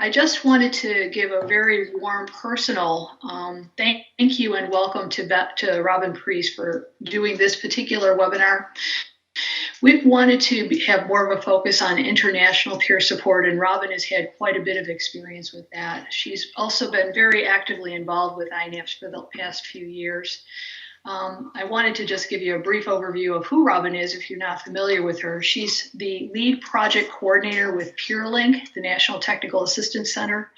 I just wanted to give a very warm personal thank you and welcome to Robyn Priest for doing this particular webinar. We've wanted to have more of a focus on international peer support, and Robyn has had quite a bit of experience with that. She's also been very actively involved with Inapp.S for the past few years. I wanted to just give you a brief overview of who Robyn is if you're not familiar with her. She's the lead project coordinator with PeerLink, the National Technical Assistance Center.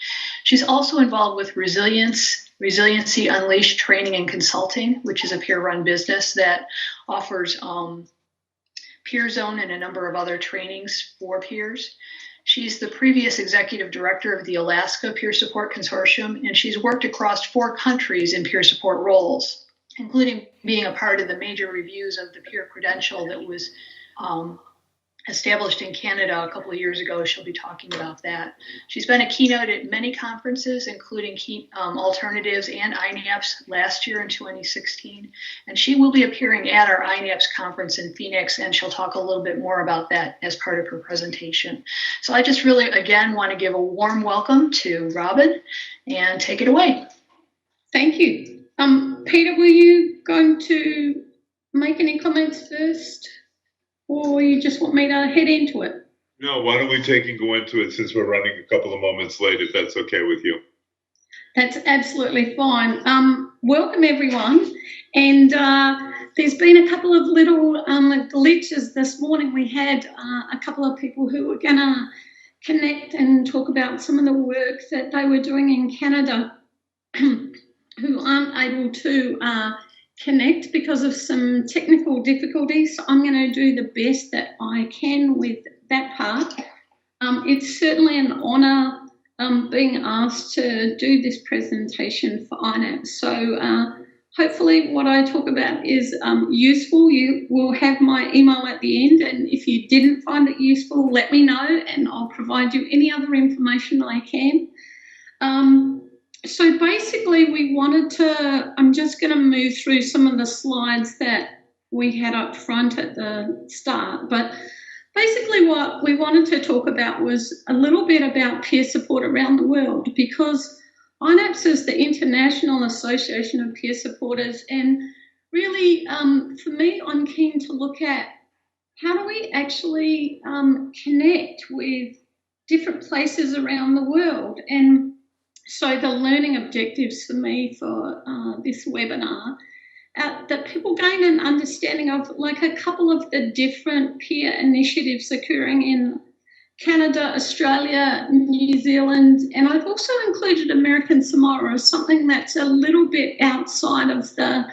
She's also involved with Resiliency Unleashed Training and Consulting, which is a peer-run business that offers Peerzone and a number of other trainings for peers. She's the previous executive director of the Alaska Peer Support Consortium, and she's worked across 4 countries in peer support roles, including being a part of the major reviews of the peer credential that was established in Canada a couple of years ago. She'll be talking about that. She's been a keynote at many conferences, including Alternatives and Inapp.S last year in 2016. And she will be appearing at our Inapp.S conference in Phoenix, and she'll talk a little bit more about that as part of her presentation. So I just really, again, want to give a warm welcome to Robyn, and take it away. Thank you. Peter, were you going to make any comments first, or you just want me to head into it? No, why don't we take and go into it since we're running a couple of moments late, if that's okay with you. That's absolutely fine. Welcome, everyone. And there's been a couple of little glitches this morning. We had a couple of people who were going to connect and talk about some of the work that they were doing in Canada who aren't able to connect because of some technical difficulties. So I'm going to do the best that I can with that part. It's certainly an honour being asked to do this presentation for Inapp.S. So hopefully what I talk about is useful. You will have my email at the end, and if you didn't find it useful, let me know and I'll provide you any other information I can. So basically we wanted to, I'm just going to move through some of the slides that we had up front at the start, but basically what we wanted to talk about was a little bit about peer support around the world, because Inapp.S is the International Association of Peer Supporters, and really for me I'm keen to look at how do we actually connect with different places around the world. And so the learning objectives for me for this webinar, that people gain an understanding of like a couple of the different peer initiatives occurring in Canada, Australia, New Zealand, and I've also included American Samoa as something that's a little bit outside of the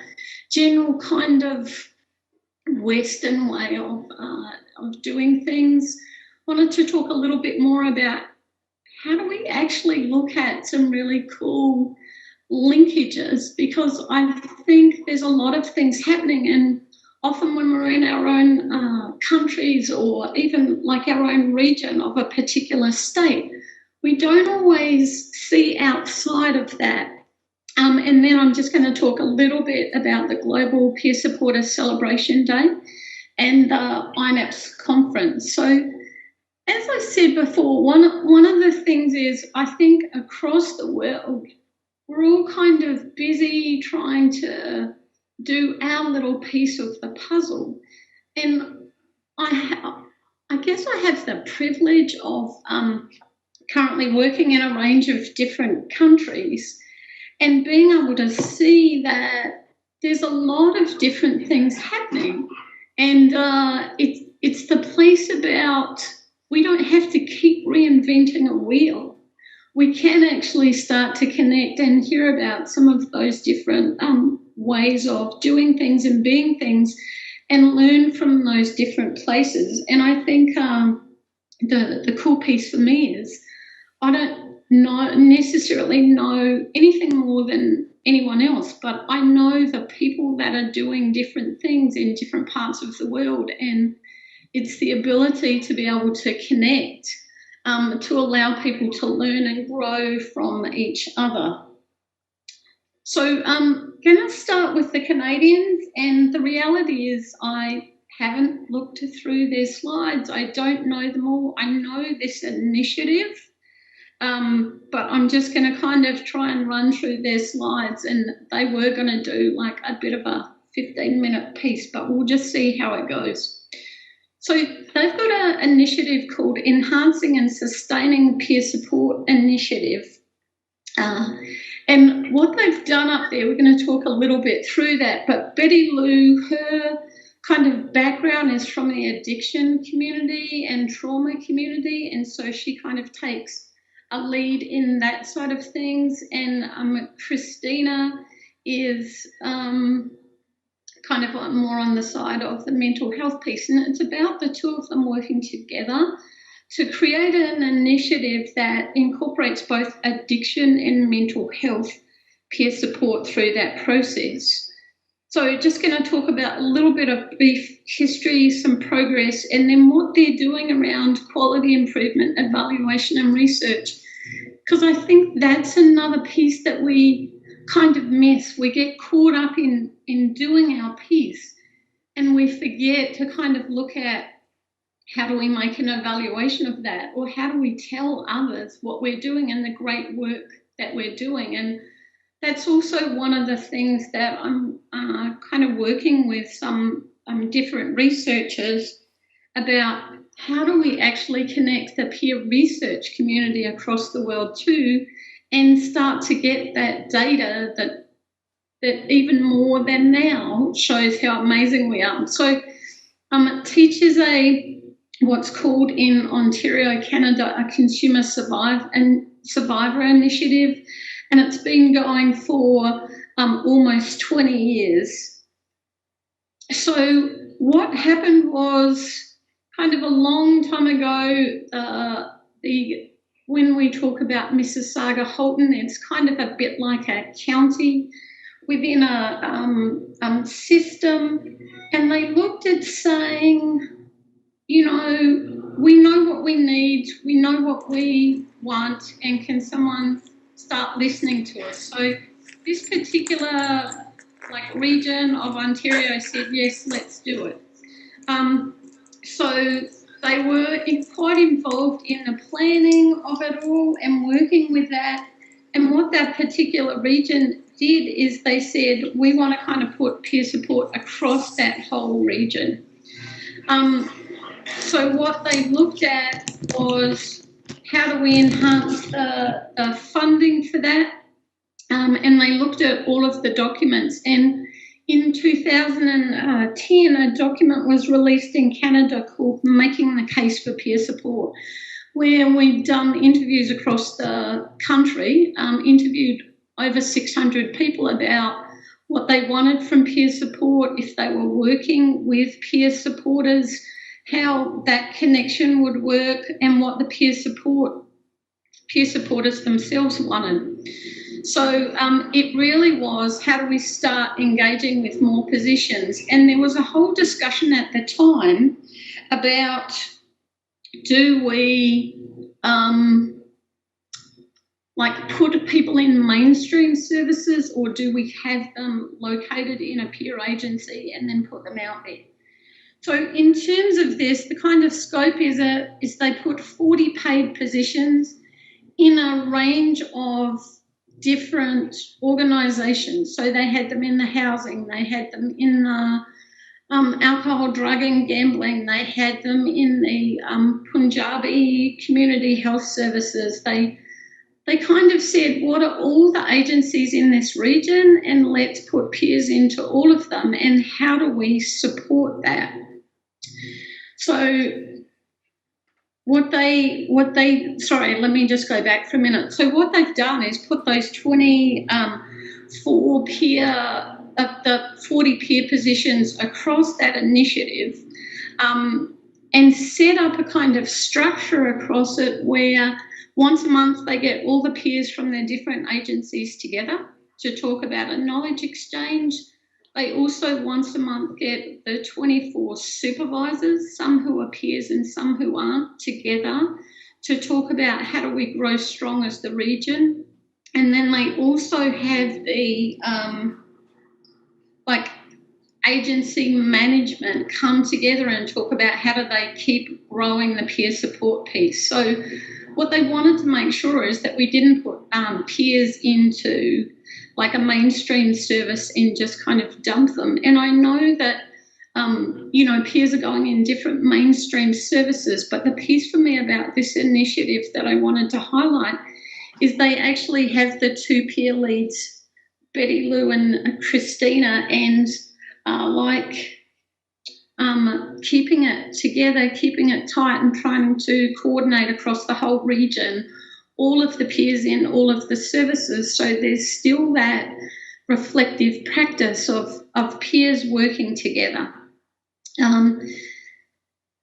general kind of Western way of doing things. Wanted to talk a little bit more about how do we actually look at some really cool linkages, because I think there's a lot of things happening, and often when we're in our own countries or even like our own region of a particular state, we don't always see outside of that. And then I'm just going to talk a little bit about the Global Peer Supporter Celebration Day and the Inapp.S conference. So as I said before, one of the things is I think across the world, we're all kind of busy trying to do our little piece of the puzzle. And I guess I have the privilege of currently working in a range of different countries and being able to see that there's a lot of different things happening. And it's the place about, we don't have to keep reinventing a wheel. We can actually start to connect and hear about some of those different ways of doing things and being things and learn from those different places. And I think the cool piece for me is I don't necessarily know anything more than anyone else, but I know the people that are doing different things in different parts of the world, and it's the ability to be able to connect, to allow people to learn and grow from each other. So I'm going to start with the Canadians, and the reality is I haven't looked through their slides. I don't know them all. I know this initiative, But I'm just going to kind of try and run through their slides, and they were going to do like a bit of a 15-minute piece, but we'll just see how it goes. So they've got an initiative called Enhancing and Sustaining Peer Support Initiative. And what they've done up there, we're going to talk a little bit through that, but Betty Lou, her kind of background is from the addiction community and trauma community, and so she kind of takes a lead in that side of things. And Christina is kind of more on the side of the mental health piece, and it's about the two of them working together to create an initiative that incorporates both addiction and mental health peer support through that process. So just going to talk about a little bit of brief history, some progress, and then what they're doing around quality improvement, evaluation and research, because I think that's another piece that we kind of miss. We get caught up in doing our piece, and we forget to kind of look at how do we make an evaluation of that, or how do we tell others what we're doing and the great work that we're doing. And that's also one of the things that I'm kind of working with some different researchers about. How do we actually connect the peer research community across the world too, and start to get that data that even more than now shows how amazing we are. So Teach is what's called in Ontario, Canada, a consumer survivor initiative, and it's been going for almost 20 years. So what happened was, kind of a long time ago, when we talk about Mississauga Halton, it's kind of a bit like a county within a system, and they looked at saying, you know, we know what we need, we know what we want, and can someone start listening to us? So this particular region of Ontario said, yes, let's do it. So they were quite involved in the planning of it all and working with that. And what that particular region did is they said, we want to kind of put peer support across that whole region. So what they looked at was, how do we enhance the funding for that? And they looked at all of the documents. And in 2010, a document was released in Canada called Making the Case for Peer Support, where we've done interviews across the country, interviewed over 600 people about what they wanted from peer support, if they were working with peer supporters, how that connection would work, and what the peer supporters themselves wanted. So it really was, how do we start engaging with more positions? And there was a whole discussion at the time about, do we put people in mainstream services, or do we have them located in a peer agency and then put them out there? So in terms of this, the kind of scope is they put 40 paid positions in a range of different organisations. So they had them in the housing, they had them in the alcohol, drug and gambling, they had them in the Punjabi community health services. They kind of said, what are all the agencies in this region, and let's put peers into all of them, and how do we support that? So sorry, let me just go back for a minute. So what they've done is put those 40 peer positions across that initiative, and set up a kind of structure across it where once a month they get all the peers from their different agencies together to talk about a knowledge exchange. They also once a month get the 24 supervisors, some who are peers and some who aren't, together to talk about how do we grow strong as the region. And then they also have the agency management come together and talk about how do they keep growing the peer support piece. So what they wanted to make sure is that we didn't put peers into like a mainstream service and just kind of dump them. And I know that, peers are going in different mainstream services, but the piece for me about this initiative that I wanted to highlight is they actually have the two peer leads, Betty Lou and Christina, and keeping it together, keeping it tight and trying to coordinate across the whole region, all of the peers in all of the services. So there's still that reflective practice of peers working together.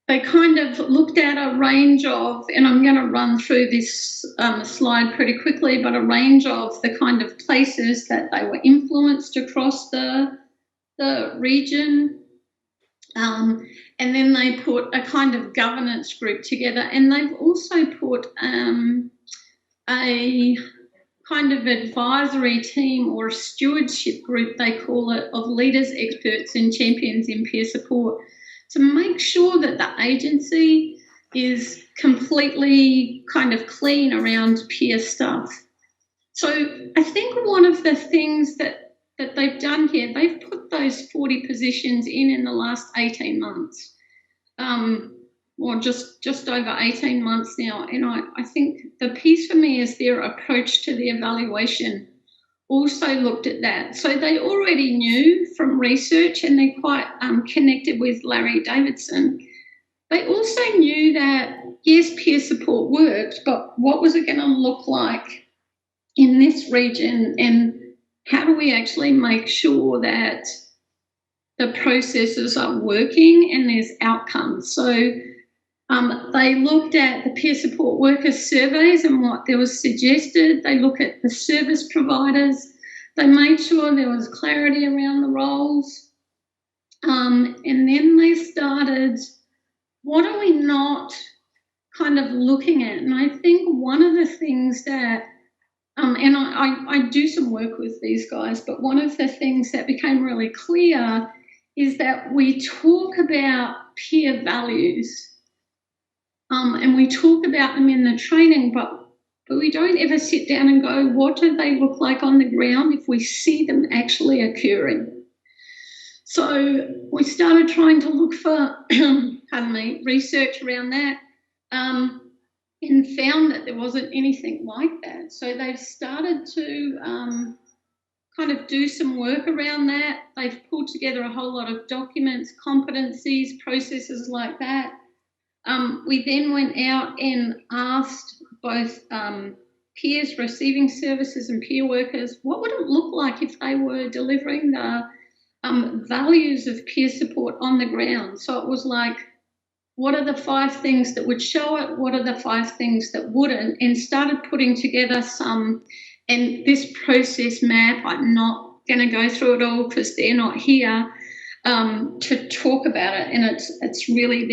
They kind of looked at a range of, and I'm going to run through this slide pretty quickly, but a range of the kind of places that they were influenced across the region. And then they put a kind of governance group together, and they've also put a kind of advisory team or stewardship group, they call it, of leaders, experts and champions in peer support to make sure that the agency is completely kind of clean around peer stuff. So I think one of the things that they've done here, they've put those 40 positions in the last 18 months, or just over 18 months now. And I think the piece for me is their approach to the evaluation also looked at that. So they already knew from research, and they're quite connected with Larry Davidson. They also knew that, yes, peer support worked, but what was it going to look like in this region, and how do we actually make sure that the processes are working and there's outcomes? So they looked at the peer support workers surveys and what there was suggested. They look at the service providers. They made sure there was clarity around the roles. And then they started, what are we not kind of looking at? And I think one of the things that, and I do some work with these guys, but one of the things that became really clear is that we talk about peer values, and we talk about them in the training, but we don't ever sit down and go, what do they look like on the ground if we see them actually occurring? So we started trying to look for, research around that, and found that there wasn't anything like that. So they've started to kind of do some work around that. They've pulled together a whole lot of documents, competencies, processes like that. We then went out and asked both peers receiving services and peer workers, what would it look like if they were delivering the values of peer support on the ground? So it was like, what are the 5 things that would show it? What are the 5 things that wouldn't? And started putting together some, and this process map, I'm not going to go through it all because they're not here to talk about it. And it's really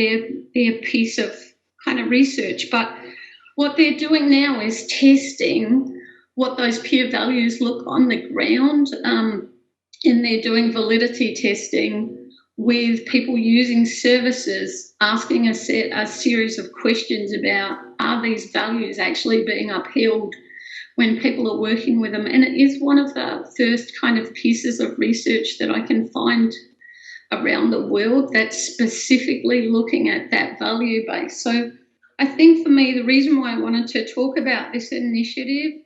their piece of kind of research. But what they're doing now is testing what those peer values look on the ground. And they're doing validity testing with people using services, asking a series of questions about, are these values actually being upheld when people are working with them? And it is one of the first kind of pieces of research that I can find around the world that's specifically looking at that value base. So I think for me, the reason why I wanted to talk about this initiative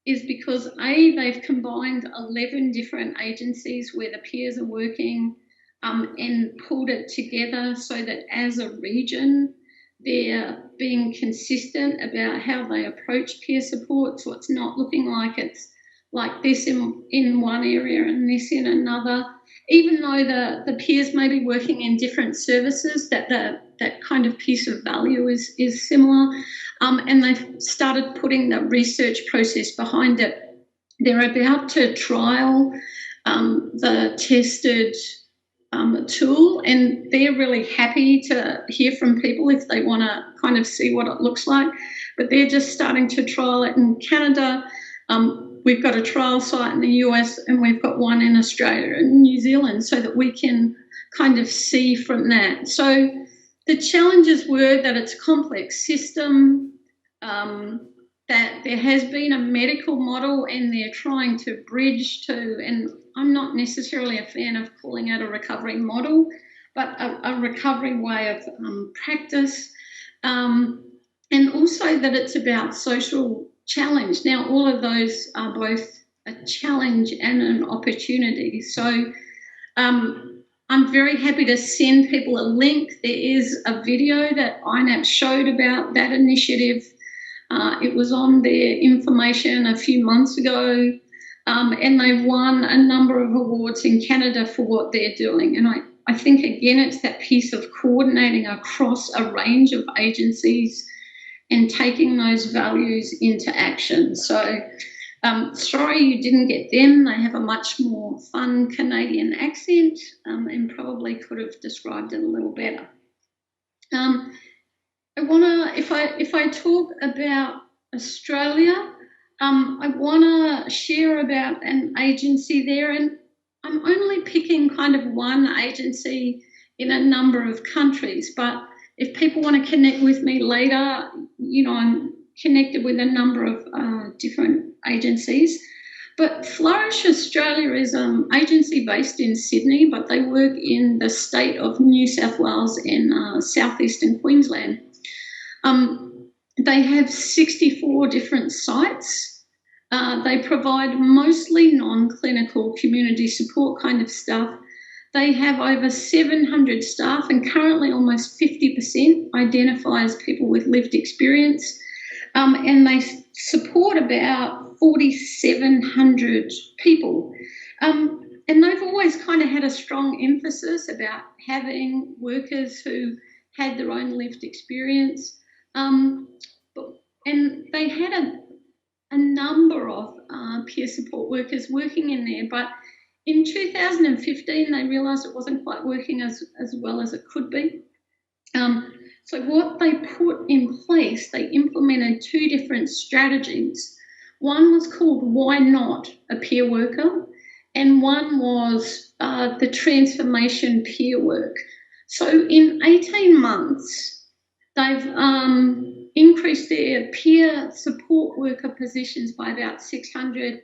is because they've combined 11 different agencies where the peers are working, and pulled it together so that as a region, they're being consistent about how they approach peer support. So it's not looking like it's like this in one area and this in another, even though the peers may be working in different services, that kind of piece of value is similar. And they've started putting the research process behind it. They're about to trial the tested tool, and they're really happy to hear from people if they want to kind of see what it looks like. But they're just starting to trial it in Canada. We've got a trial site in the US, and we've got one in Australia and New Zealand, so that we can kind of see from that. So the challenges were that it's a complex system. that there has been a medical model and they're trying to bridge to, and I'm not necessarily a fan of calling it a recovery model, but a recovery way of practice, and also that it's about social challenge. Now, all of those are both a challenge and an opportunity. So I'm very happy to send people a link. There is a video that Inapp showed about that initiative. It was on their information a few months ago, and they've won a number of awards in Canada for what they're doing. And I think, again, it's that piece of coordinating across a range of agencies and taking those values into action. So sorry you didn't get them. They have a much more fun Canadian accent, and probably could have described it a little better. I want to, if I talk about Australia, I want to share about an agency there, and I'm only picking kind of one agency in a number of countries, but if people want to connect with me later, you know, I'm connected with a number of different agencies. But Flourish Australia is an agency based in Sydney, but they work in the state of New South Wales and southeastern Queensland. They have 64 different sites. They provide mostly non-clinical community support kind of stuff. They have over 700 staff, and currently almost 50% identify as people with lived experience. And they support about 4,700 people. And they've always kind of had a strong emphasis about having workers who had their own lived experience. And they had a number of peer support workers working in there, but in 2015 they realised it wasn't quite working as well as it could be. So what they put in place, they implemented two different strategies. One was called Why Not a Peer Worker, and one was the Transformation Peer Work. So in 18 months, they've increased their peer support worker positions by about 600%.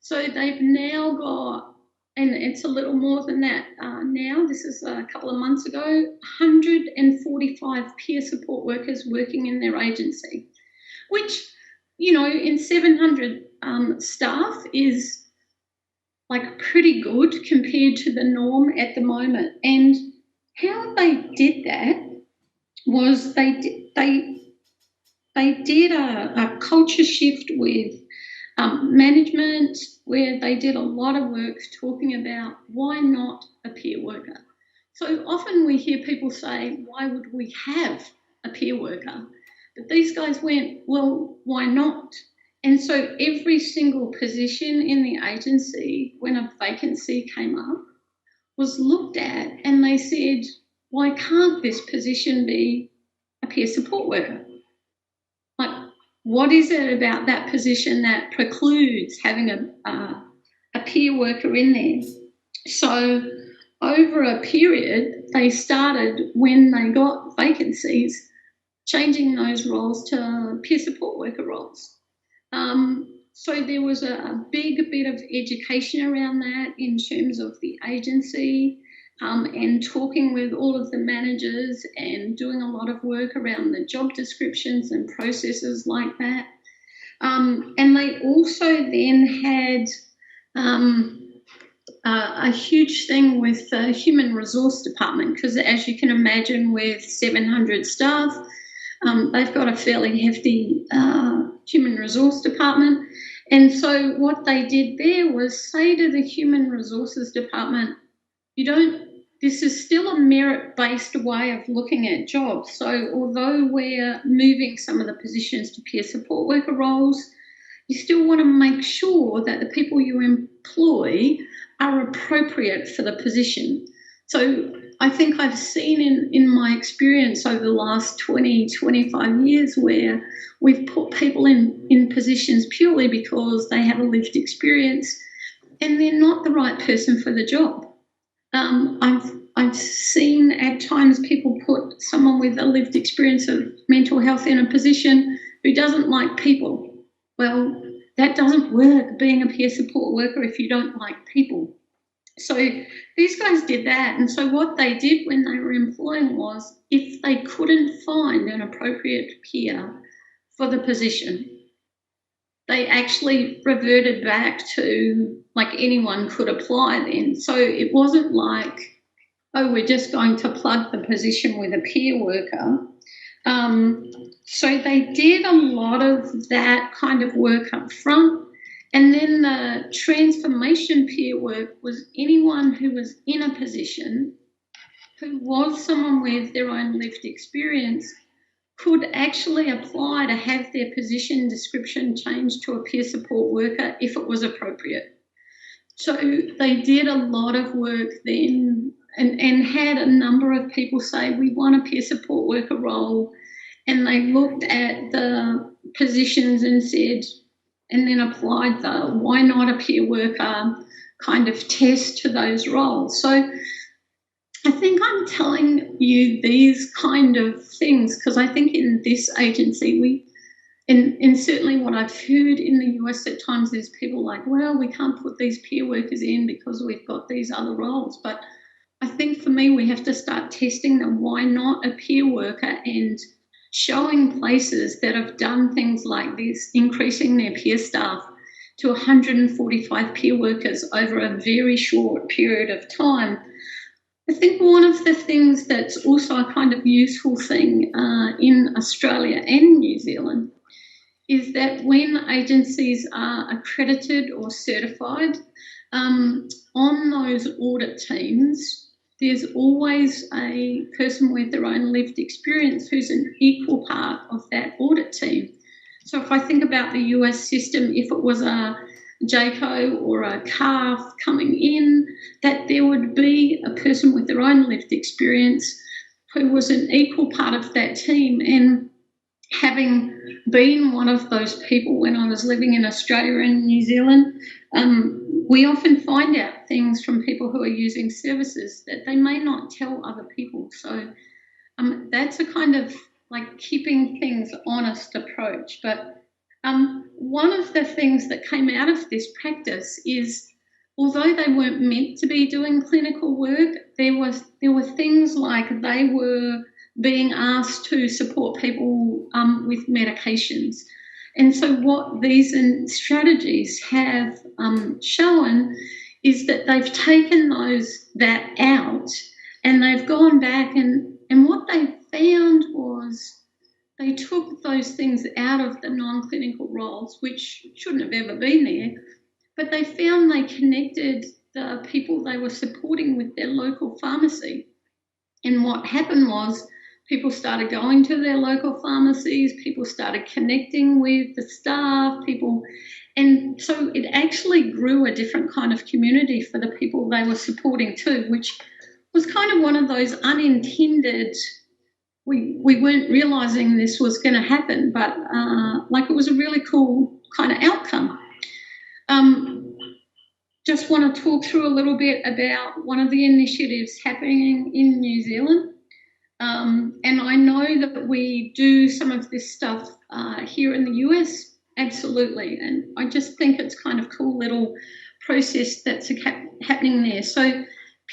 So they've now got, and it's a little more than that now, this is a couple of months ago, 145 peer support workers working in their agency, which, you know, in 700 staff is like pretty good compared to the norm at the moment. And how they did that was they did a culture shift with management, where they did a lot of work talking about why not a peer worker. So often we hear people say, why would we have a peer worker? But these guys went, well, why not? And so every single position in the agency, when a vacancy came up, was looked at and they said, why can't this position be a peer support worker? Like, what is it about that position that precludes having a peer worker in there? So over a period, they started, when they got vacancies, changing those roles to peer support worker roles. So there was a big bit of education around that in terms of the agency, and talking with all of the managers and doing a lot of work around the job descriptions and processes like that. And they also then had a huge thing with the human resource department, because as you can imagine, with 700 staff, they've got a fairly hefty human resource department. And so what they did there was say to the human resources department, this is still a merit-based way of looking at jobs. So although we're moving some of the positions to peer support worker roles, you still want to make sure that the people you employ are appropriate for the position. So I think I've seen in my experience over the last 20, 25 years where we've put people in positions purely because they have a lived experience and they're not the right person for the job. I've seen at times people put someone with a lived experience of mental health in a position who doesn't like people. Well, that doesn't work being a peer support worker if you don't like people. So these guys did that. And so what they did when they were employing was, if they couldn't find an appropriate peer for the position, they actually reverted back to like anyone could apply then. So it wasn't like, oh, we're just going to plug the position with a peer worker. So they did a lot of that kind of work up front. And then the transformation peer work was anyone who was in a position who was someone with their own lived experience could actually apply to have their position description changed to a peer support worker if it was appropriate. So they did a lot of work then and had a number of people say, we want a peer support worker role. And they looked at the positions and said, and then applied the why not a peer worker kind of test to those roles. So I think I'm telling you these kind of things because I think in this agency and certainly what I've heard in the US at times is people like, well, we can't put these peer workers in because we've got these other roles. But I think for me, we have to start testing the why not a peer worker and showing places that have done things like this, increasing their peer staff to 145 peer workers over a very short period of time. I think one of the things that's also a kind of useful thing in Australia and New Zealand is that when agencies are accredited or certified, on those audit teams, there's always a person with their own lived experience who's an equal part of that audit team. So if I think about the US system, if it was a JCO or a CAF coming in, that there would be a person with their own lived experience who was an equal part of that team. And having been one of those people when I was living in Australia and New Zealand, we often find out things from people who are using services that they may not tell other people. So that's a kind of like keeping things honest approach. But one of the things that came out of this practice is, although they weren't meant to be doing clinical work, there were things like they were being asked to support people with medications. And so what these strategies have shown is that they've taken that out and they've gone back and what they found was they took those things out of the non-clinical roles, which shouldn't have ever been there, but they found they connected the people they were supporting with their local pharmacy. And what happened was people started going to their local pharmacies, people started connecting with the staff, and so it actually grew a different kind of community for the people they were supporting too, which was kind of one of those unintended, we weren't realising this was going to happen, but like it was a really cool kind of outcome. Just want to talk through a little bit about one of the initiatives happening in New Zealand. And I know that we do some of this stuff here in the US, absolutely. And I just think it's kind of cool little process that's happening there. So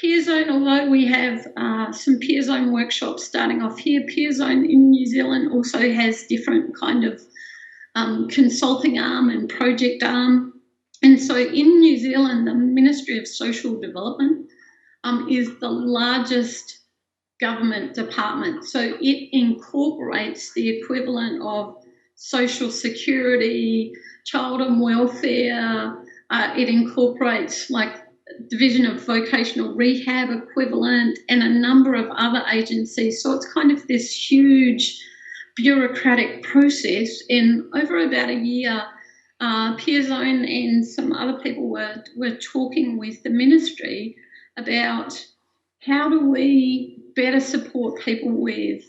Peerzone, although we have some Peerzone workshops starting off here, Peerzone in New Zealand also has different kind of consulting arm and project arm. And so in New Zealand, the Ministry of Social Development is the largest government department. So it incorporates the equivalent of social security, child and welfare. It incorporates like Division of Vocational Rehab equivalent and a number of other agencies. So it's kind of this huge bureaucratic process. And over about a year, Peerzone and some other people were talking with the ministry about how do we better support people with,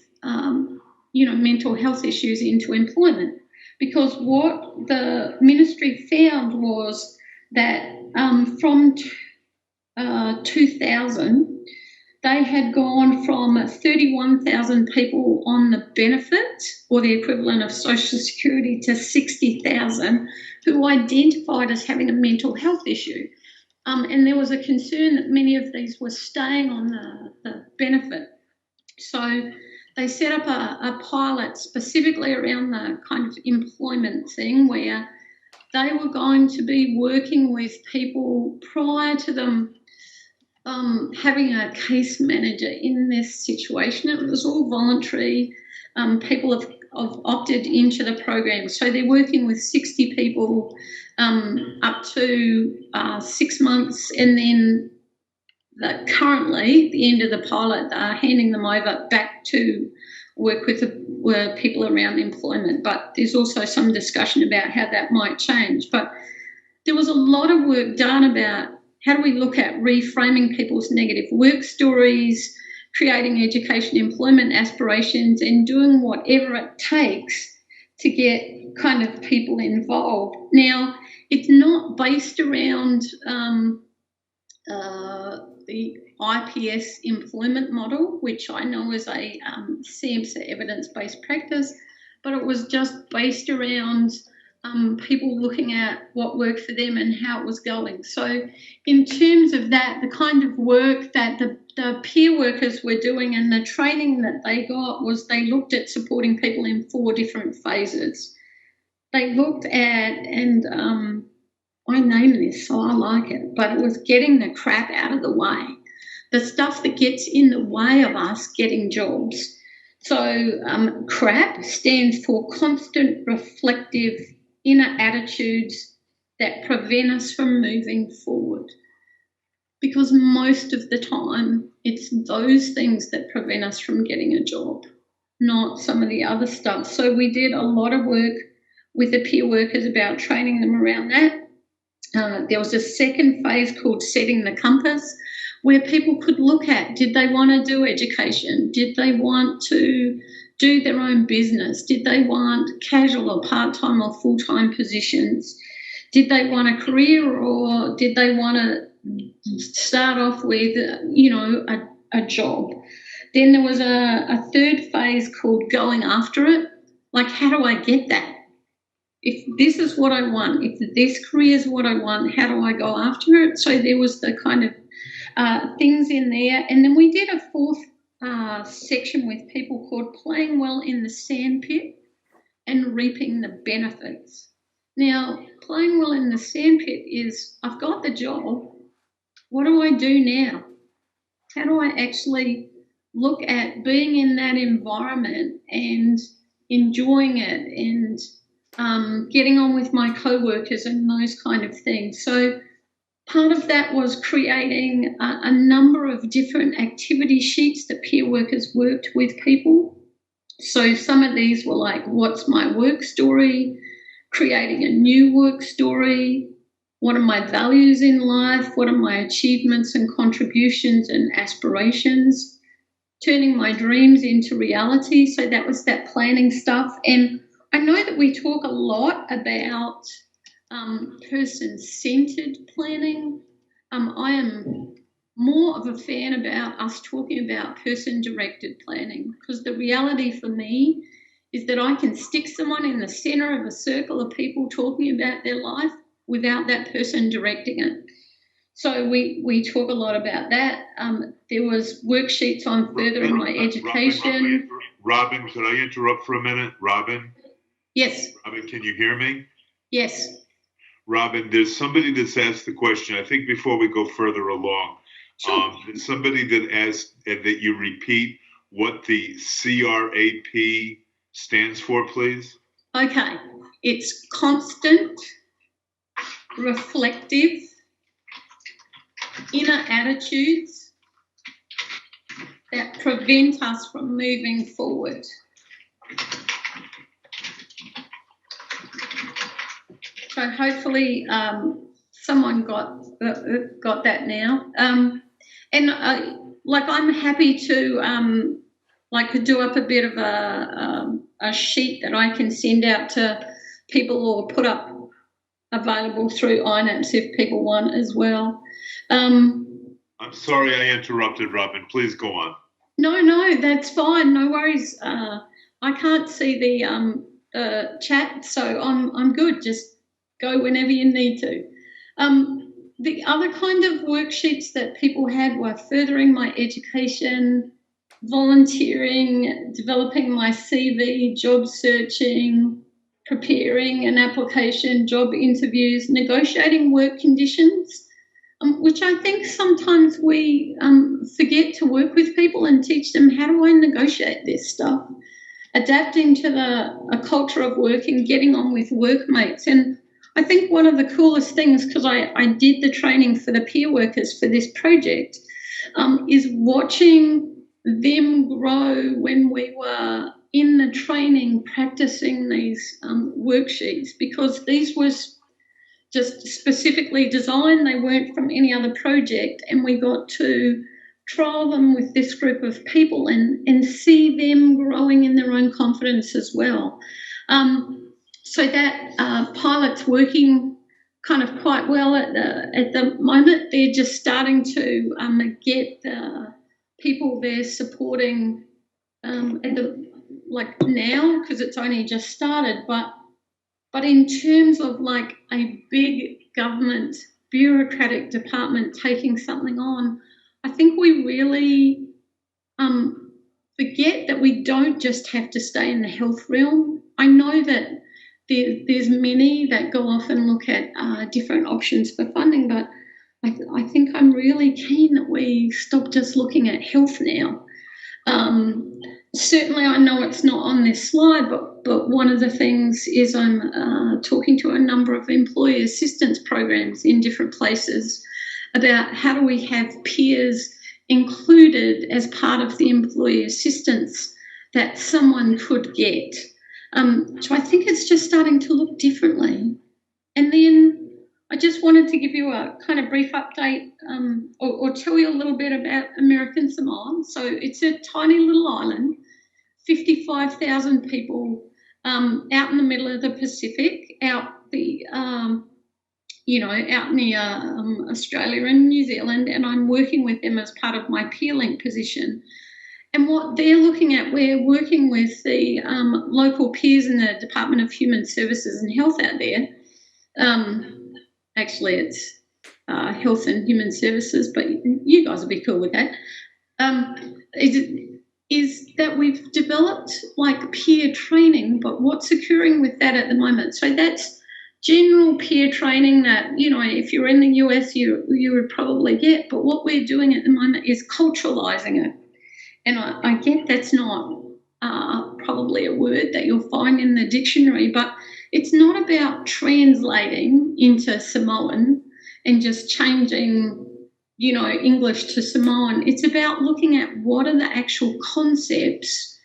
mental health issues into employment. Because what the ministry found was that from 2000, they had gone from 31,000 people on the benefit, or the equivalent of Social Security, to 60,000 who identified as having a mental health issue. And there was a concern that many of these were staying on the benefit. So they set up a pilot specifically around the kind of employment thing, where they were going to be working with people prior to them having a case manager in this situation. It was all voluntary. People have opted into the program. So they're working with 60 people up to 6 months, and then currently, at the end of the pilot, they're handing them over back to work with people around employment. But there's also some discussion about how that might change. But there was a lot of work done about how do we look at reframing people's negative work stories, creating education, employment aspirations, and doing whatever it takes to get kind of people involved. Now, it's not based around the N.A.P.S employment model, which I know is a SAMHSA evidence-based practice, but it was just based around people looking at what worked for them and how it was going. So in terms of that, the kind of work that the peer workers were doing and the training that they got was they looked at supporting people in 4 different phases. They looked at, and I named this, so I like it, but it was getting the crap out of the way, the stuff that gets in the way of us getting jobs. So CRAP stands for constant reflective inner attitudes that prevent us from moving forward. Because most of the time, it's those things that prevent us from getting a job, not some of the other stuff. So we did a lot of work with the peer workers about training them around that. There was a second phase called Setting the Compass, where people could look at, did they want to do education? Did they want to do their own business? Did they want casual or part-time or full-time positions? Did they want a career, or did they want to start off with, a job? Then there was a third phase called Going After It. Like, how do I get that? If this is what I want, if this career is what I want, how do I go after it? So there was the kind of things in there. And then we did a fourth section with people called Playing Well in the Sandpit and Reaping the Benefits. Now, playing well in the sandpit is, I've got the job, what do I do now? How do I actually look at being in that environment and enjoying it and getting on with my co-workers and those kind of things? So part of that was creating a number of different activity sheets that peer workers worked with people. So some of these were like, what's my work story? Creating a new work story. What are my values in life? What are my achievements and contributions and aspirations? Turning my dreams into reality. So that was that planning stuff. And I know that we talk a lot about person-centered planning. I am more of a fan about us talking about person-directed planning, because the reality for me is that I can stick someone in the centre of a circle of people talking about their life without that person directing it. So we talk a lot about that. There was worksheets on furthering my education. Robyn, could I interrupt for a minute? Robyn? Yes. Robyn, can you hear me? Yes. Robyn, there's somebody that's asked the question, I think before we go further along, Sure. there's somebody that asked that you repeat what the CRAP stands for, please. Okay. It's constant, reflective, inner attitudes that prevent us from moving forward. So hopefully someone got that now. And I'm happy to could do up a bit of a sheet that I can send out to people or put up available through Inapp if people want as well. I'm sorry I interrupted, Robyn. Please go on. No, that's fine. No worries. I can't see the chat, so I'm good. Just go whenever you need to. The other kind of worksheets that people had were furthering my education, volunteering, developing my CV, job searching, preparing an application, job interviews, negotiating work conditions, which I think sometimes we forget to work with people and teach them, how do I negotiate this stuff? Adapting to a culture of work and getting on with workmates. And I think one of the coolest things, because I did the training for the peer workers for this project, is watching them grow when we were in the training practicing these worksheets, because these was just specifically designed. They weren't from any other project, and we got to trial them with this group of people and see them growing in their own confidence as well. So that pilot's working kind of quite well at the moment. They're just starting to get the people they're supporting now, because it's only just started, but in terms of like a big government bureaucratic department taking something on, I think we really forget that we don't just have to stay in the health realm. I know that there's many that go off and look at different options for funding, but I think I'm really keen that we stop just looking at health now. Certainly, I know it's not on this slide, but one of the things is I'm talking to a number of employee assistance programs in different places about how do we have peers included as part of the employee assistance that someone could get. So I think it's just starting to look differently. And then I just wanted to give you a kind of brief update or tell you a little bit about American Samoa. So it's a tiny little island, 55,000 people out in the middle of the Pacific, out near Australia and New Zealand, and I'm working with them as part of my peer link position. And what they're looking at, we're working with the local peers in the Department of Human Services and Health out there. Actually, it's Health and Human Services, but you guys will be cool with that. Is that we've developed like peer training, but what's occurring with that at the moment? So that's general peer training that, if you're in the US, you would probably get, but what we're doing at the moment is culturalizing it. And I get that's not probably a word that you'll find in the dictionary, but it's not about translating into Samoan and just changing, English to Samoan. It's about looking at what are the actual concepts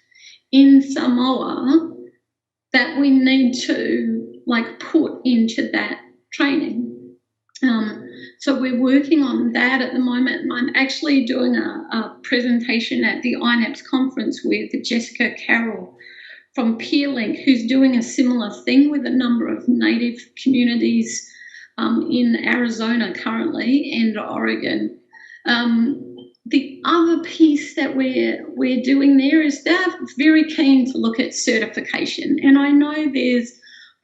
in Samoa that we need to put into that training. So we're working on that at the moment, and I'm actually doing a presentation at the Inapp conference with Jessica Carroll from PeerLink, who's doing a similar thing with a number of Native communities in Arizona currently and Oregon. The other piece that we're doing there is they're very keen to look at certification, and I know there's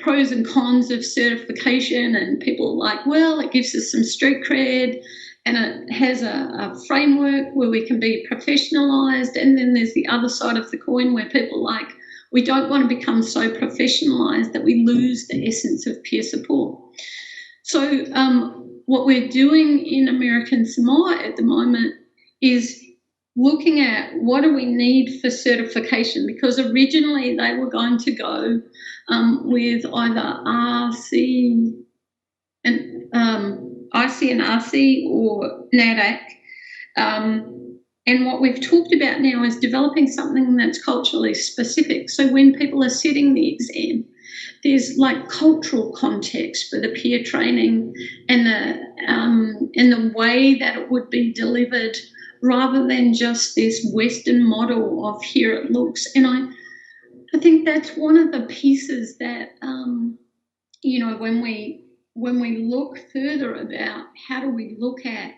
pros and cons of certification, and people are like, well, it gives us some street cred and it has a framework where we can be professionalised, and then there's the other side of the coin where people are like, we don't want to become so professionalised that we lose the essence of peer support. So what we're doing in American Samoa at the moment is looking at what do we need for certification, because originally they were going to go with either RC and RC or NADAC. And what we've talked about now is developing something that's culturally specific. So when people are sitting the exam, there's cultural context for the peer training and the way that it would be delivered, rather than just this Western model of here it looks. And I think that's one of the pieces that, when we look further about how do we look at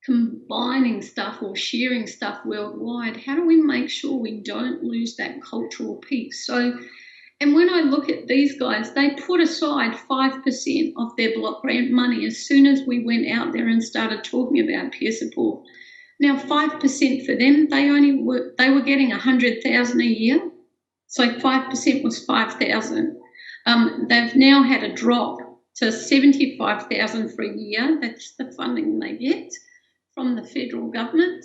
combining stuff or sharing stuff worldwide, how do we make sure we don't lose that cultural piece? So, and when I look at these guys, they put aside 5% of their block grant money as soon as we went out there and started talking about peer support. Now, 5% for them, they were getting 100,000 a year, so 5% was 5,000. They've now had a drop to 75,000 for a year. That's the funding they get from the federal government.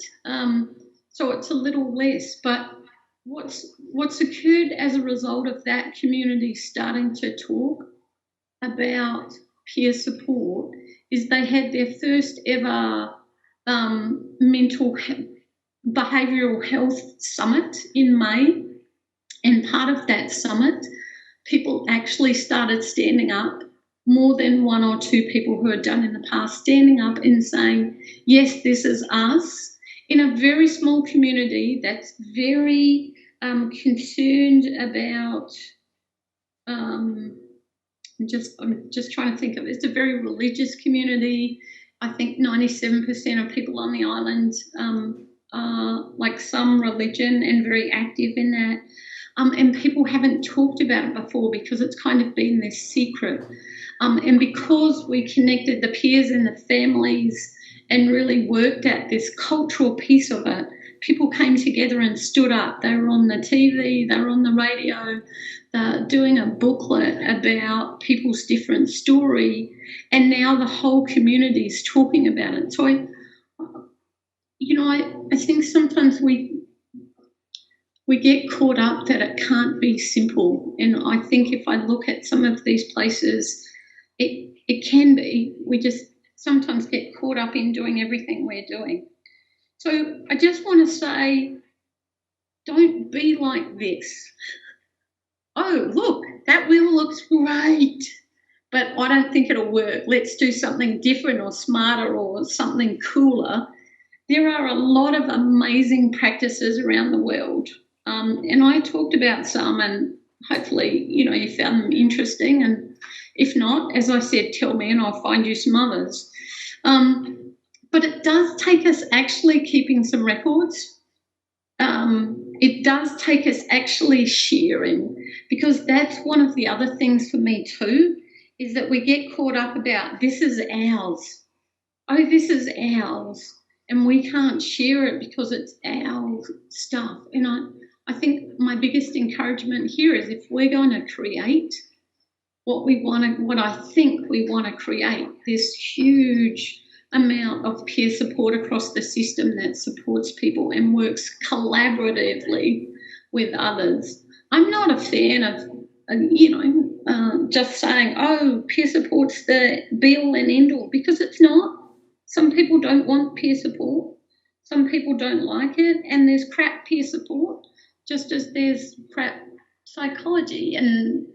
So it's a little less, but what's occurred as a result of that community starting to talk about peer support is they had their first ever mental behavioural health summit in May, and part of that summit, people actually started standing up, more than one or two people who had done in the past, standing up and saying, yes, this is us, in a very small community that's very concerned about, I'm just trying to think of it. It's a very religious community. I think 97% of people on the island are like some religion and very active in that. And people haven't talked about it before because it's kind of been this secret. And because we connected the peers and the families and really worked at this cultural piece of it, people came together and stood up. They were on the TV, they were on the radio, doing a booklet about people's different story, and now the whole community is talking about it. So, I think sometimes we get caught up that it can't be simple, and I think if I look at some of these places, it can be. We just sometimes get caught up in doing everything we're doing. So I just want to say, don't be like this. Oh, look, that wheel looks great, but I don't think it'll work. Let's do something different or smarter or something cooler. There are a lot of amazing practices around the world, and I talked about some, and hopefully, you found them interesting, and if not, as I said, tell me and I'll find you some others. But it does take us actually keeping some records. It does take us actually sharing, because that's one of the other things for me too, is that we get caught up about this is ours. Oh, this is ours. And we can't share it because it's our stuff. And I think my biggest encouragement here is if we're going to create what I think we want to create, this huge amount of peer support across the system that supports people and works collaboratively with others. I'm not a fan of, just saying, oh, peer support's the be-all and end-all, because it's not. Some people don't want peer support. Some people don't like it, and there's crap peer support, just as there's crap psychology and,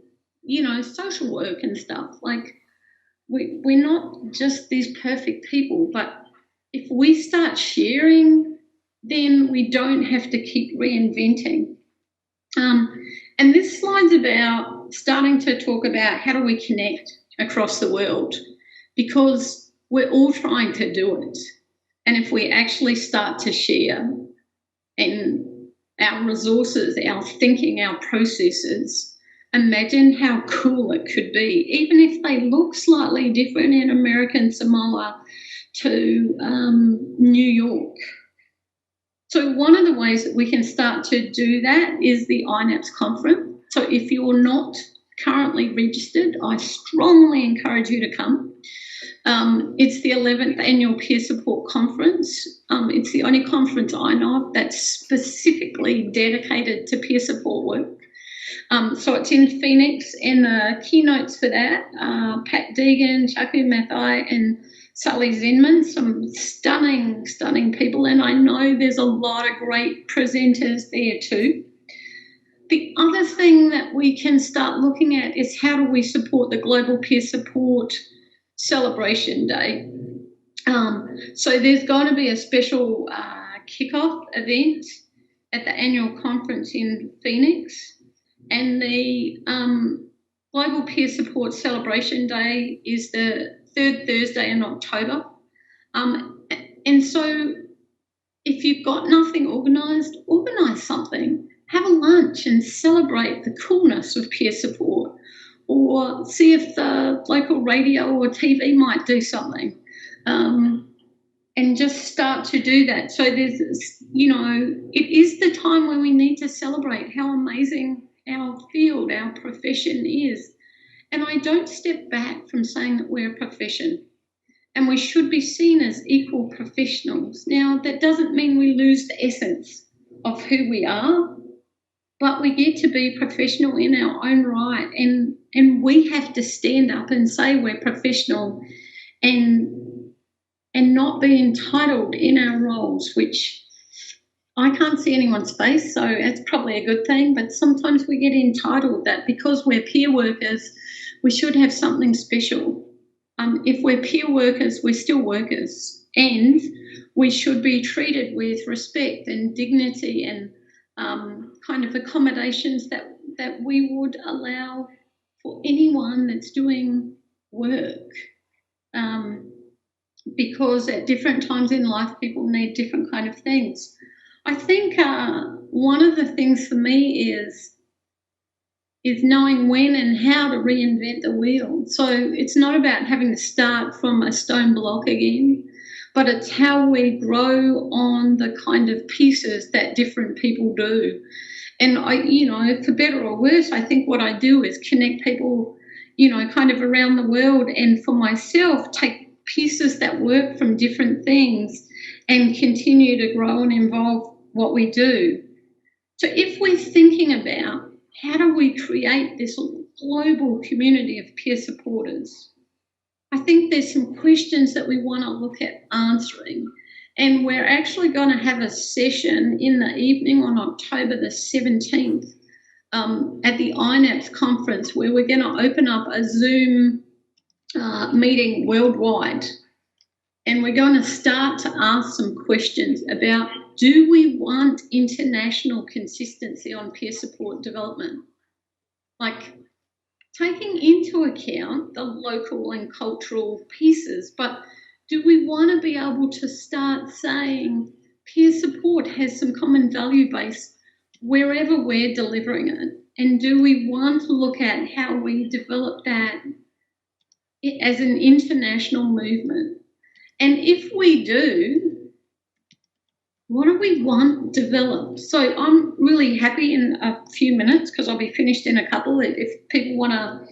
social work and stuff. Like, we're not just these perfect people, but if we start sharing, then we don't have to keep reinventing. And this slide's about starting to talk about how do we connect across the world, because we're all trying to do it. And if we actually start to share in our resources, our thinking, our processes, imagine how cool it could be, even if they look slightly different in American Samoa to New York. So one of the ways that we can start to do that is the Inapp.S conference. So if you're not currently registered, I strongly encourage you to come. It's the 11th annual peer support conference. It's the only conference I know of that's specifically dedicated to peer support work. So it's in Phoenix, and the keynotes for that are Pat Deegan, Chaku Mathai, and Sally Zinman, some stunning, stunning people, and I know there's a lot of great presenters there too. The other thing that we can start looking at is how do we support the Global Peer Support Celebration Day. So there's going to be a special kickoff event at the annual conference in Phoenix, and the Global Peer Support Celebration Day is the third Thursday in October. And so if you've got nothing organised, organise something. Have a lunch and celebrate the coolness of peer support, or see if the local radio or TV might do something, and just start to do that. So there's, it is the time when we need to celebrate how amazing our field, our profession is. And I don't step back from saying that we're a profession and we should be seen as equal professionals. Now, that doesn't mean we lose the essence of who we are, but we get to be professional in our own right, and we have to stand up and say we're professional and not be entitled in our roles, which I can't see anyone's face, so it's probably a good thing, but sometimes we get entitled that because we're peer workers, we should have something special. If we're peer workers, we're still workers, and we should be treated with respect and dignity and kind of accommodations that we would allow for anyone that's doing work. Because at different times in life, people need different kind of things. I think one of the things for me is knowing when and how to reinvent the wheel. So it's not about having to start from a stone block again, but it's how we grow on the kind of pieces that different people do. And I, for better or worse, I think what I do is connect people, kind of around the world, and for myself, take pieces that work from different things and continue to grow and evolve what we do. So if we're thinking about how do we create this global community of peer supporters, I think there's some questions that we want to look at answering. And we're actually going to have a session in the evening on October the 17th at the Inapp conference, where we're going to open up a Zoom meeting worldwide. And we're going to start to ask some questions about, do we want international consistency on peer support development? Like taking into account the local and cultural pieces, but do we want to be able to start saying peer support has some common value base wherever we're delivering it? And do we want to look at how we develop that as an international movement? And if we do, what do we want developed? So I'm really happy in a few minutes, because I'll be finished in a couple, if people want to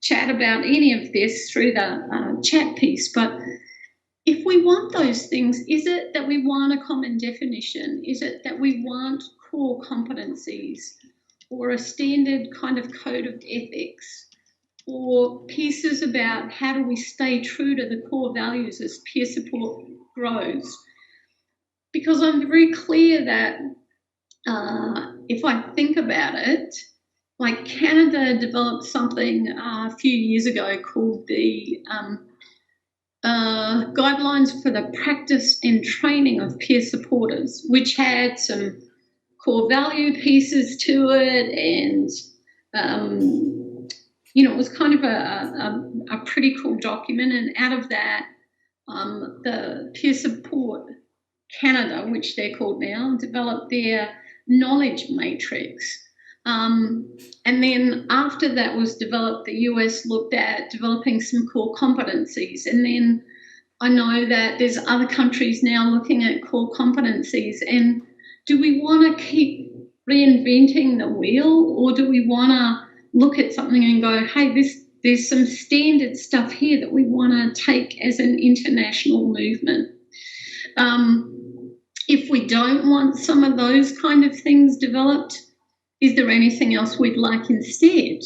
chat about any of this through the chat piece. But if we want those things, is it that we want a common definition? Is it that we want core competencies or a standard kind of code of ethics? Or pieces about how do we stay true to the core values as peer support grows? Because I'm very clear that if I think about it, like Canada developed something a few years ago called the Guidelines for the Practice and Training of Peer Supporters, which had some core value pieces to it, and it was kind of a pretty cool document. And out of that, the Peer Support Canada, which they're called now, developed their knowledge matrix. And then after that was developed, the US looked at developing some core competencies. And then I know that there's other countries now looking at core competencies. And do we want to keep reinventing the wheel, or do we want to look at something and go, hey, there's some standard stuff here that we want to take as an international movement? If we don't want some of those kind of things developed, is there anything else we'd like instead?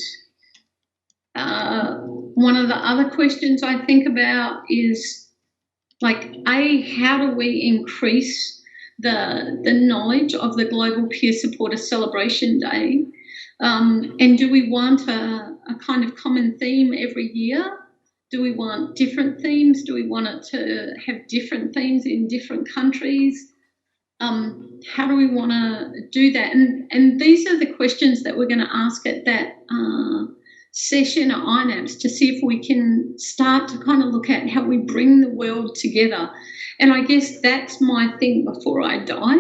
One of the other questions I think about is, like, how do we increase the knowledge of the Global Peer Supporter Celebration Day? And do we want a kind of common theme every year? Do we want different themes? Do we want it to have different themes in different countries? How do we want to do that? And these are the questions that we're going to ask at that session at Inapp to see if we can start to kind of look at how we bring the world together. And I guess that's my thing before I die.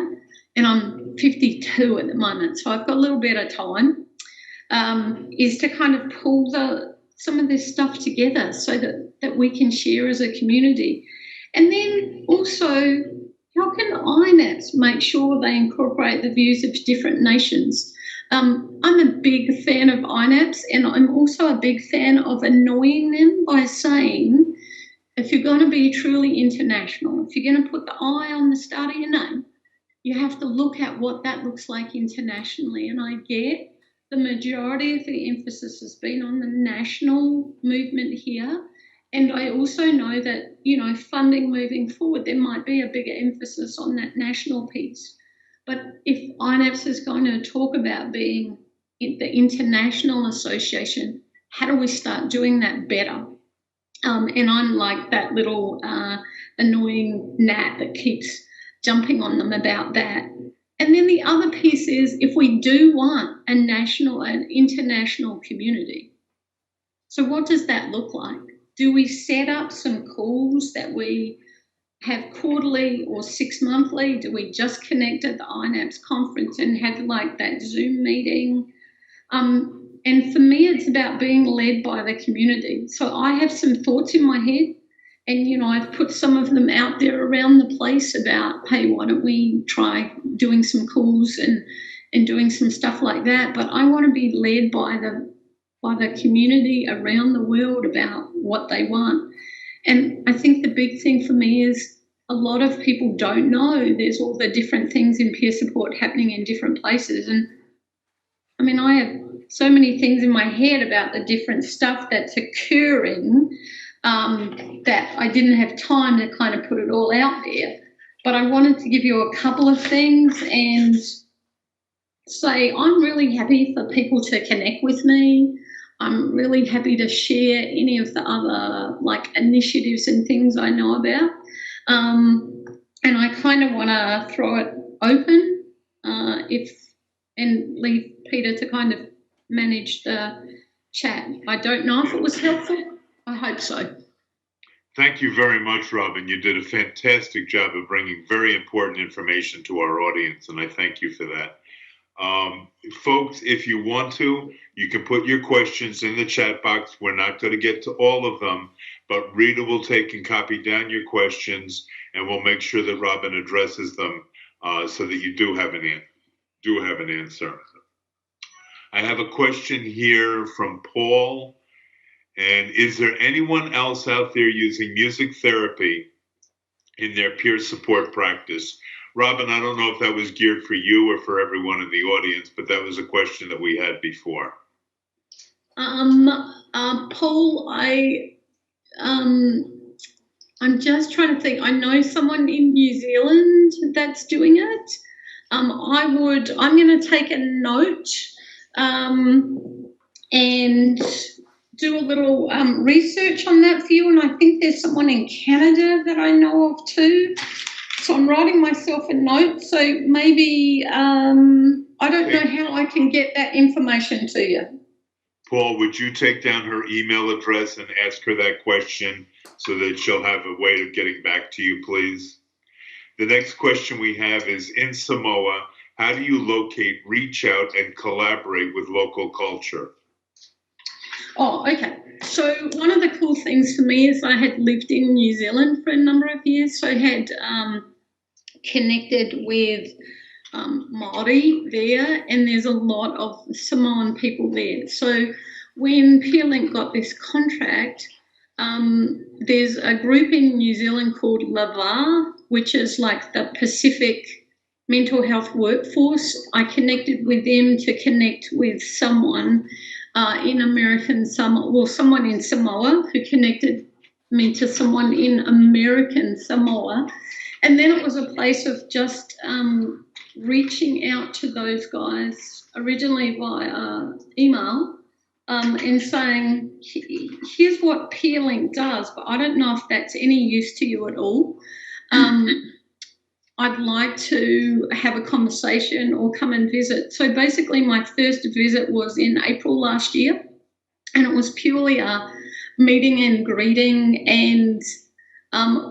And I'm 52 at the moment, so I've got a little bit of time, is to kind of pull some of this stuff together so that we can share as a community. And then also, how can Inapp make sure they incorporate the views of different nations? I'm a big fan of Inapp, and I'm also a big fan of annoying them by saying, if you're going to be truly international, if you're going to put the I on the start of your name, you have to look at what that looks like internationally. And I get the majority of the emphasis has been on the national movement here. And I also know that, funding moving forward, there might be a bigger emphasis on that national piece. But if Inapp is going to talk about being the international association, how do we start doing that better? And I'm like that little annoying gnat that keeps jumping on them about that. And then the other piece is, if we do want a national and international community, so what does that look like? Do we set up some calls that we have quarterly or 6 monthly? Do we just connect at the Inapp conference and have like that Zoom meeting? And for me, it's about being led by the community. So I have some thoughts in my head, and, I've put some of them out there around the place about, hey, why don't we try doing some calls and doing some stuff like that? But I want to be led by the community around the world about what they want. And I think the big thing for me is a lot of people don't know there's all the different things in peer support happening in different places. And I mean, I have so many things in my head about the different stuff that's occurring that I didn't have time to kind of put it all out there. But I wanted to give you a couple of things and say I'm really happy for people to connect with me. I'm really happy to share any of the other initiatives and things I know about. And I kind of want to throw it open and leave Peter to kind of manage the chat. I don't know if it was helpful. I hope so. Thank you very much, Robyn. You did a fantastic job of bringing very important information to our audience, and I thank you for that. Folks, if you want to, you can put your questions in the chat box. We're not going to get to all of them, but Rita will take and copy down your questions, and we'll make sure that Robyn addresses them so that you do have an answer. I have a question here from Paul. And is there anyone else out there using music therapy in their peer support practice? Robyn, I don't know if that was geared for you or for everyone in the audience, but that was a question that we had before. Paul, I'm just trying to think. I know someone in New Zealand that's doing it. I'm going to take a note and do a little research on that for you, and I think there's someone in Canada that I know of too. So I'm writing myself a note. So maybe I don't know how I can get that information to you. Paul, would you take down her email address and ask her that question so that she'll have a way of getting back to you, please? The next question we have is, in Samoa, how do you locate, reach out, and collaborate with local culture? Oh, okay. So one of the cool things for me is I had lived in New Zealand for a number of years, so I had connected with Māori there, and there's a lot of Samoan people there. So when PeerLink got this contract, there's a group in New Zealand called LAVA, which is like the Pacific Mental Health Workforce. I connected with them to connect with someone in American Samoa, well, someone in Samoa who connected me to someone in American Samoa. And then it was a place of just reaching out to those guys originally via email and saying, here's what PeerLink does, but I don't know if that's any use to you at all. I'd like to have a conversation or come and visit. So basically my first visit was in April last year, and it was purely a meeting and greeting, and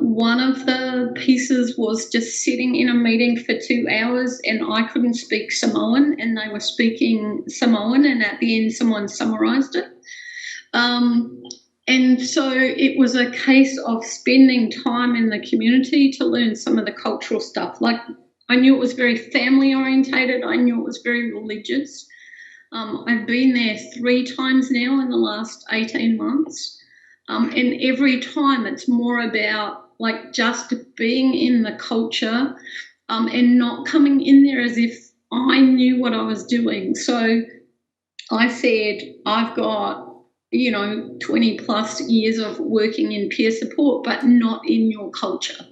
one of the pieces was just sitting in a meeting for 2 hours, and I couldn't speak Samoan and they were speaking Samoan, and at the end someone summarised it. And so it was a case of spending time in the community to learn some of the cultural stuff. Like, I knew it was very family orientated. I knew it was very religious. I've been there 3 times now in the last 18 months. And every time it's more about like just being in the culture and not coming in there as if I knew what I was doing. So I said, I've got 20 plus years of working in peer support, but not in your culture.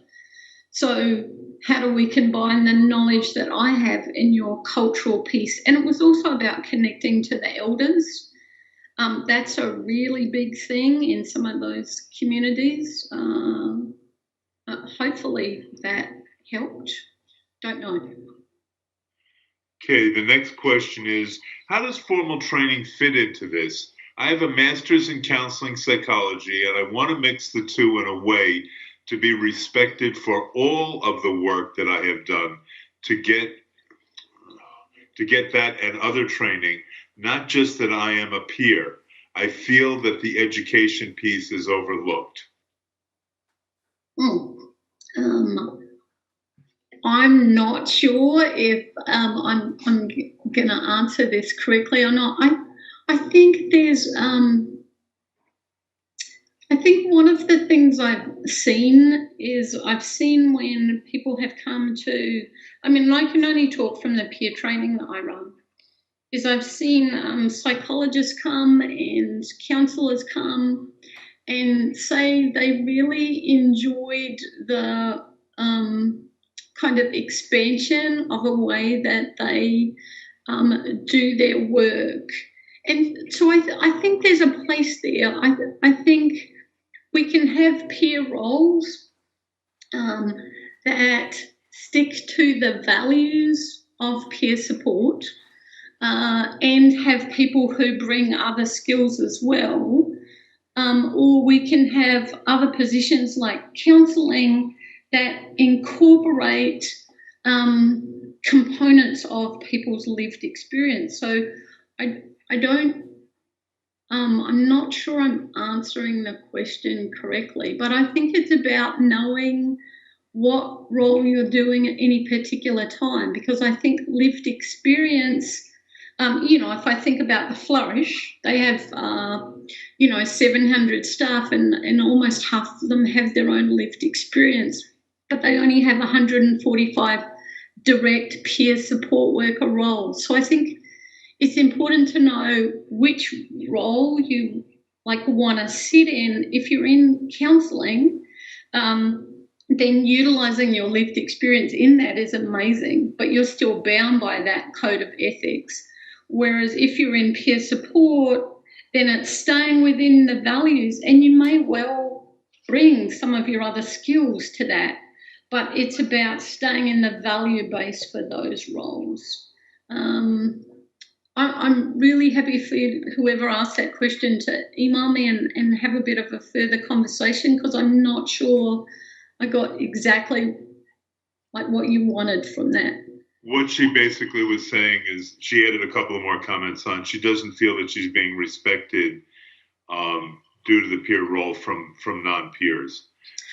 So how do we combine the knowledge that I have in your cultural piece? And it was also about connecting to the elders. That's a really big thing in some of those communities. Hopefully that helped. Don't know. Okay, the next question is, how does formal training fit into this? I have a master's in counseling psychology, and I want to mix the two in a way to be respected for all of the work that I have done to get that and other training, not just that I am a peer. I feel that the education piece is overlooked. I'm not sure if I'm going to answer this correctly or not. I think there's I think one of the things I've seen when people have come to, I can only talk from the peer training that I run, is I've seen psychologists come and counsellors come and say they really enjoyed the kind of expansion of a way that they do their work. And so I think there's a place there. I think we can have peer roles that stick to the values of peer support and have people who bring other skills as well. Or we can have other positions like counselling that incorporate components of people's lived experience. So I'm not sure I'm answering the question correctly, but I think it's about knowing what role you're doing at any particular time, because I think lived experience, if I think about the Flourish, they have, 700 staff and almost half of them have their own lived experience, but they only have 145 direct peer support worker roles. So I think it's important to know which role you want to sit in. If you're in counselling, then utilising your lived experience in that is amazing, but you're still bound by that code of ethics. Whereas if you're in peer support, then it's staying within the values, and you may well bring some of your other skills to that, but it's about staying in the value base for those roles. I'm really happy for whoever asked that question to email me and have a bit of a further conversation, because I'm not sure I got exactly what you wanted from that. What she basically was saying is, she added a couple of more comments on, she doesn't feel that she's being respected due to the peer role from non-peers.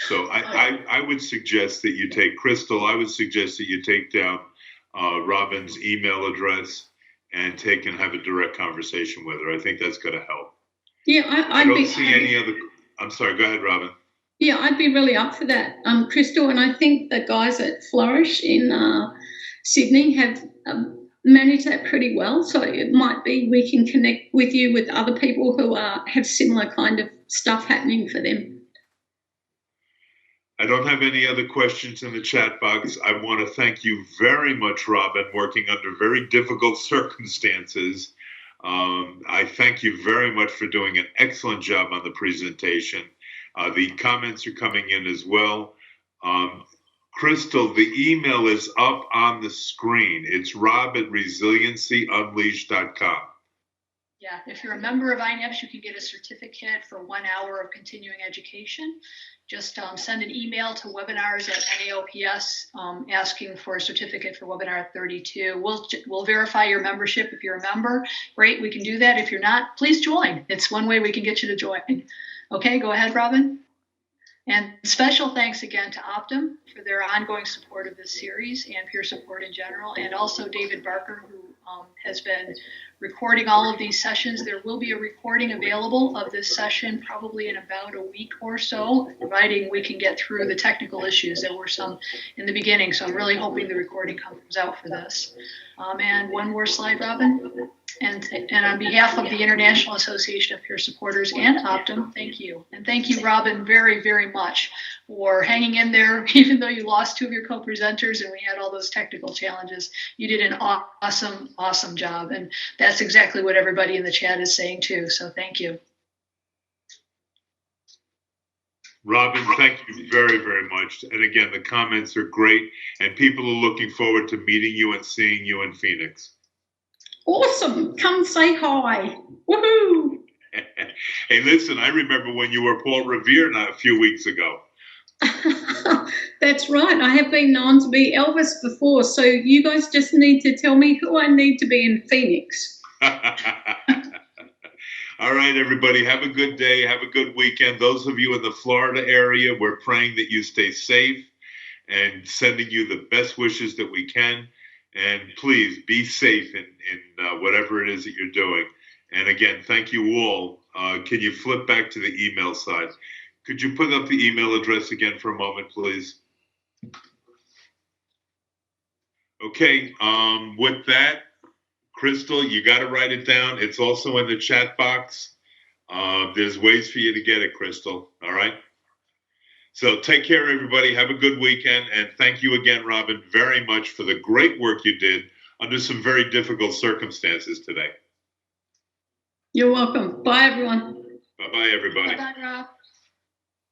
So I would suggest that you take Crystal, I would suggest that you take down Robyn's email address and have a direct conversation with her. I think that's going to help. Yeah, I don't see any other. I'm sorry, go ahead, Robyn. Yeah, I'd be really up for that, Crystal. And I think the guys at Flourish in Sydney have managed that pretty well. So it might be we can connect with you with other people who have similar kind of stuff happening for them. I don't have any other questions in the chat box. I want to thank you very much, Robyn, working under very difficult circumstances. I thank you very much for doing an excellent job on the presentation. The comments are coming in as well. Crystal, the email is up on the screen. It's rob@resiliencyunleashed.com. Yeah, if you're a member of Inapp, you can get a certificate for 1 hour of continuing education. Just send an email to webinars@N.A.P.S. Asking for a certificate for webinar 32. We'll verify your membership if you're a member. Great, we can do that. If you're not, please join. It's one way we can get you to join. Okay, go ahead, Robyn. And special thanks again to Optum for their ongoing support of this series and peer support in general, and also David Barker, who has been recording all of these sessions. There will be a recording available of this session probably in about a week or so, providing we can get through the technical issues. There were some in the beginning, so I'm really hoping the recording comes out for this. And one more slide, Robyn. And on behalf of the International Association of Peer Supporters and Optum, thank you. And thank you, Robyn, very, very much for hanging in there, even though you lost 2 of your co-presenters and we had all those technical challenges. You did an awesome, awesome job. And that's exactly what everybody in the chat is saying too. So thank you. Robyn, thank you very, very much. And again, the comments are great. And people are looking forward to meeting you and seeing you in Phoenix. Awesome. Come say hi. Woohoo. Hey, listen, I remember when you were Paul Revere a few weeks ago. That's right. I have been known to be Elvis before, so you guys just need to tell me who I need to be in Phoenix. All right, everybody, have a good day. Have a good weekend. Those of you in the Florida area, we're praying that you stay safe and sending you the best wishes that we can. And please be safe in whatever it is that you're doing. And again, thank you all. Can you flip back to the email side? Could you put up the email address again for a moment, please? Okay, with that, Crystal, you got to write it down. It's also in the chat box. There's ways for you to get it, Crystal. All right? So take care, everybody. Have a good weekend. And thank you again, Robyn, very much for the great work you did under some very difficult circumstances today. You're welcome. Bye, everyone. Bye-bye, everybody. Bye-bye, Rob.